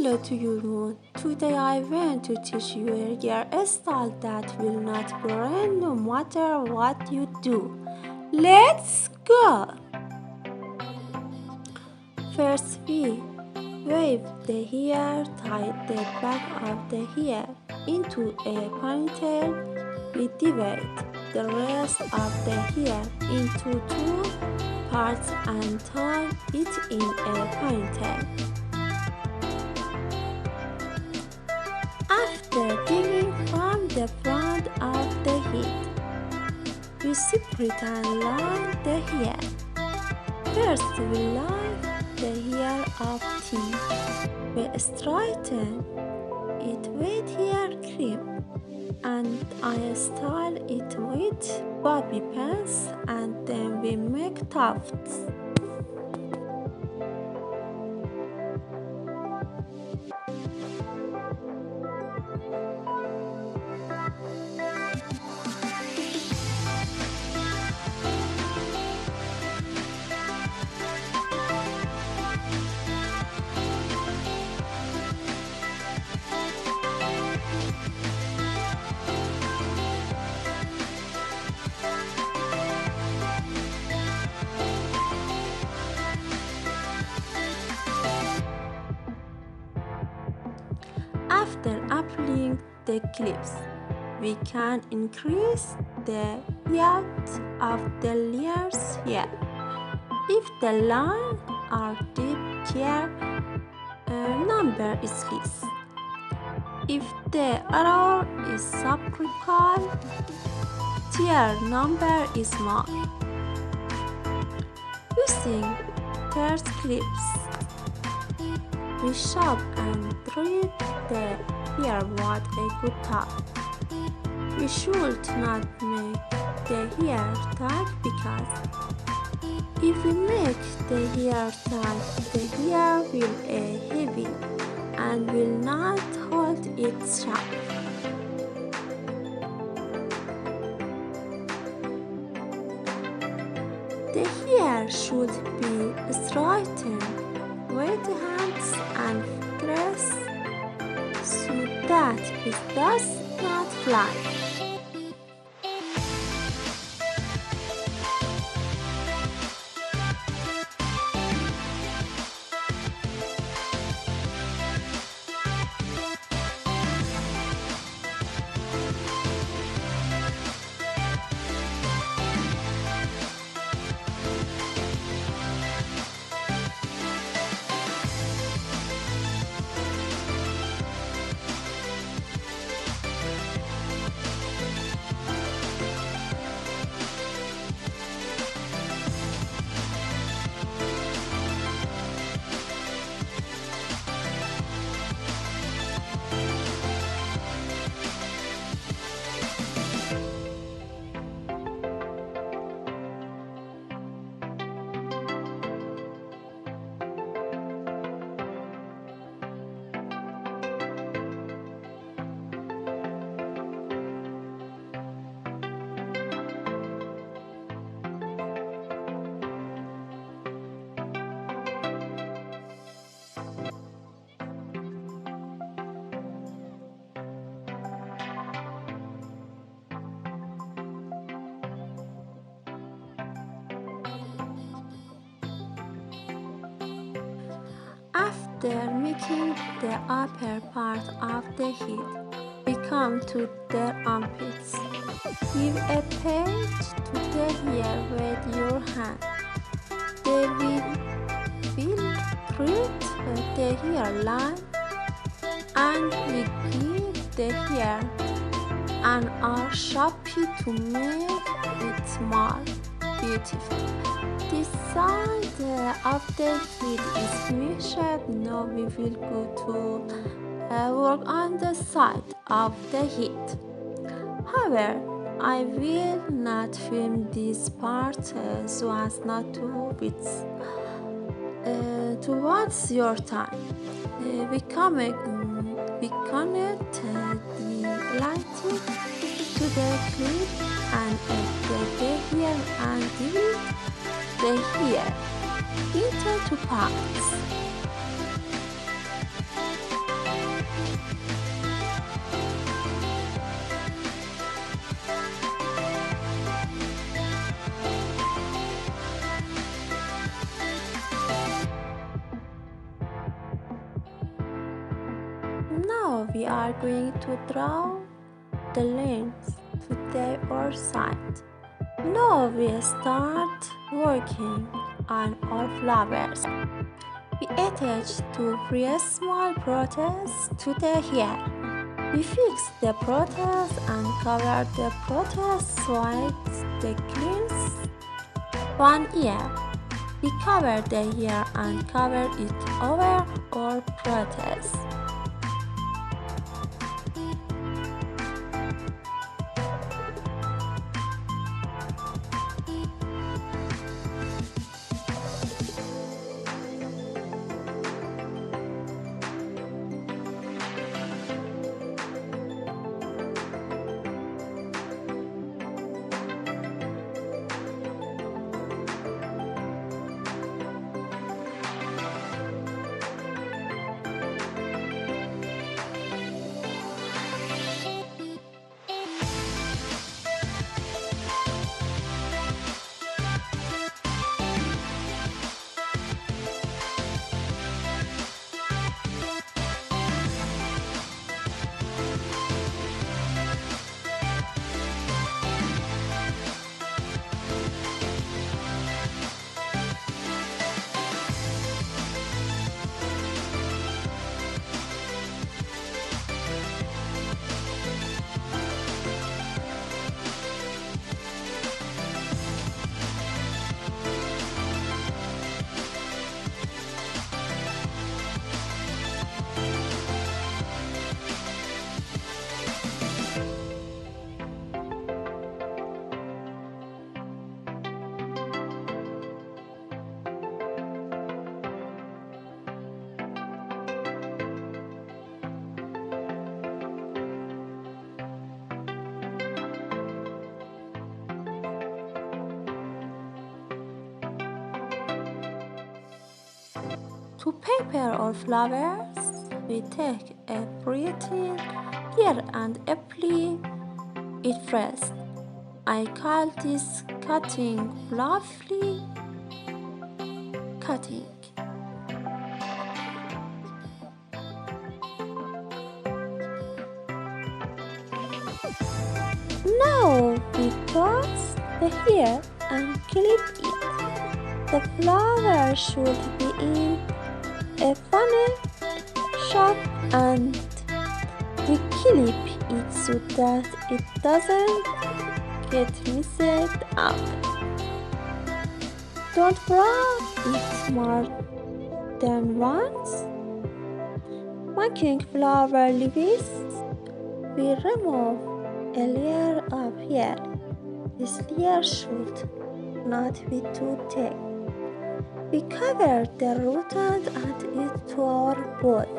Hello to you, Moon. Today I want to teach you a hairstyle that will not burn no matter what you do. Let's go! First we wave the hair, tie the back of the hair into a ponytail. We divide the rest of the hair into two parts and tie it in a ponytail. After digging from the front of the head, we separate and line the hair. First, we line the hair of T. We straighten it with hair cream, and I style it with bobby pins, and then we make tufts. After applying the clips, we can increase the height of the layers here. If the lines are deep, tier number is less. If the error is subcritical, tier number is more. Using first clips, we shape and treat the hair with a good tie. We should not make the hair tight because if we make the hair tight, the hair will be heavy and will not hold its shape. The hair should be straightened with hands and dress so that it does not fly. After making the upper part of the head, we come to the armpits. Give a pinch to the hair with your hand. They will create the hairline, and we give the hair an arch shape to make it more beautiful. This side of the head is measured. Now we will go to work on the side of the head. However, I will not film this part so as not to waste your time. We connect the lighting to the clip and add the hair and divide the hair into two parts. Now we are going to draw the lines to the other side. Now we start working on our flowers. We attach two very small protests to the hair. We fix the protest and cover the protest with the cleans one ear. We cover the ear and cover it over our protest. To prepare our flowers, we take a pretty ear and apply it first. I call this cutting fluffy cutting. Now we toss the hair and clip it. The flower should be in a funnel shape and we clip it so that it doesn't get messed up. Don't wrap it more than once. Making flower leaves, we remove a layer of hair. This layer should not be too thick. We cover the root and add it to our pot.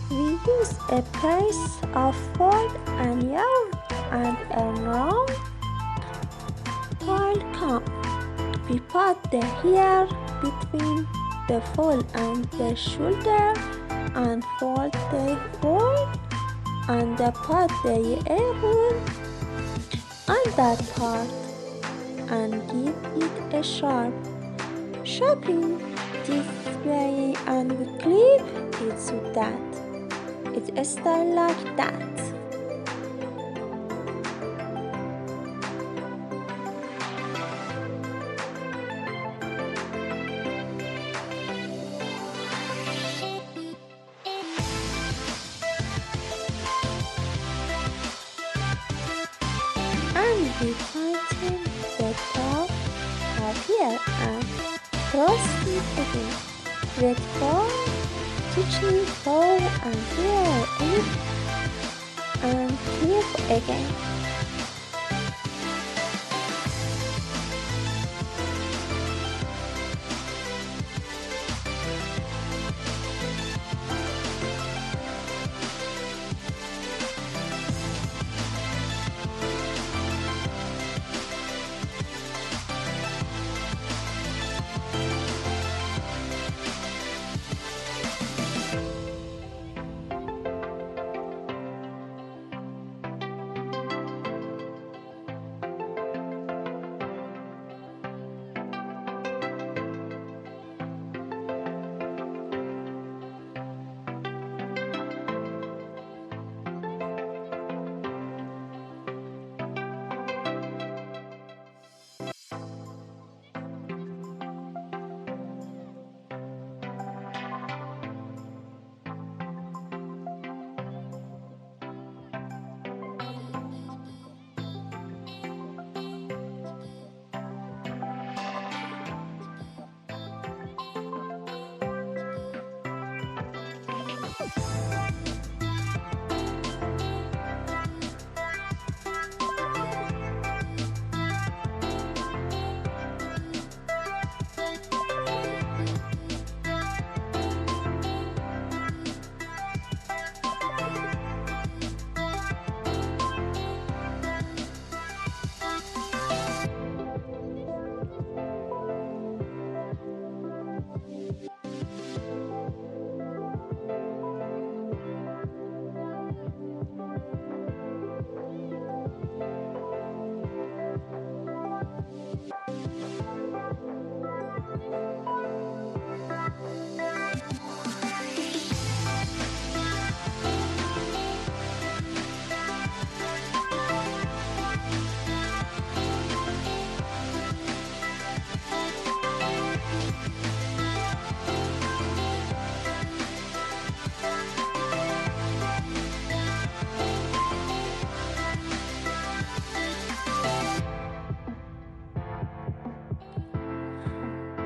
We use a piece of wood and yarn and a round tile comb. We put the hair between the fold and the shoulder and fold the fold and put the hair on that part and give it a sharp shaping this way and we clip it so that it starts like that. And we tighten the top of here and cross it again with 4 teaching how and where and here again.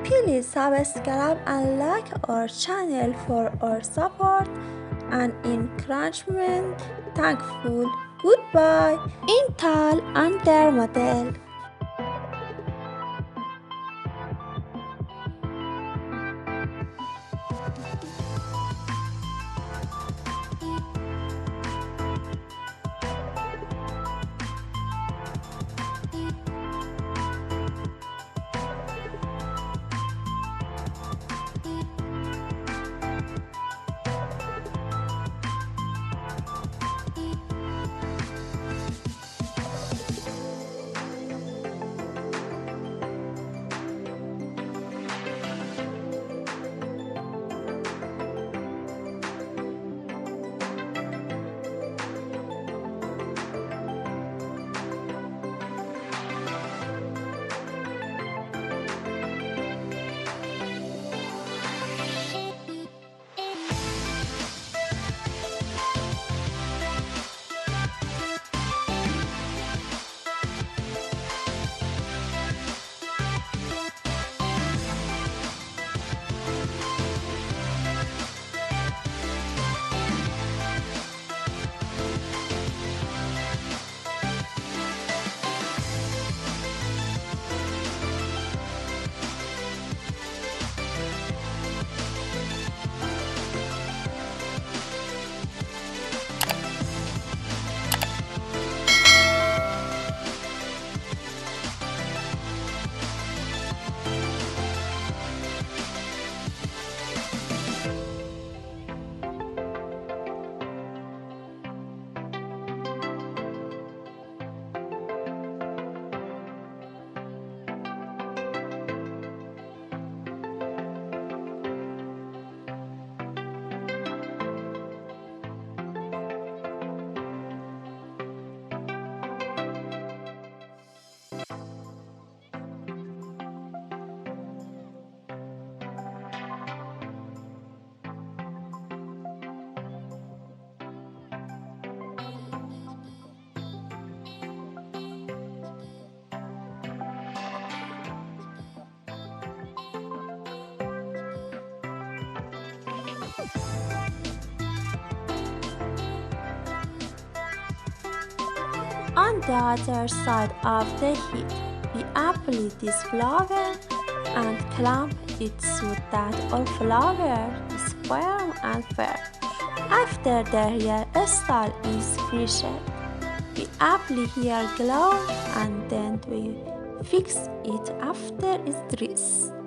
Please subscribe and like our channel for our support and encouragement. Thankful. Goodbye. Intal under model. On the other side of the heat, we apply this flour and clamp it so that all flour is firm and fair. After the hairstyle is finished, we apply hair glue and then we fix it after it's dressed.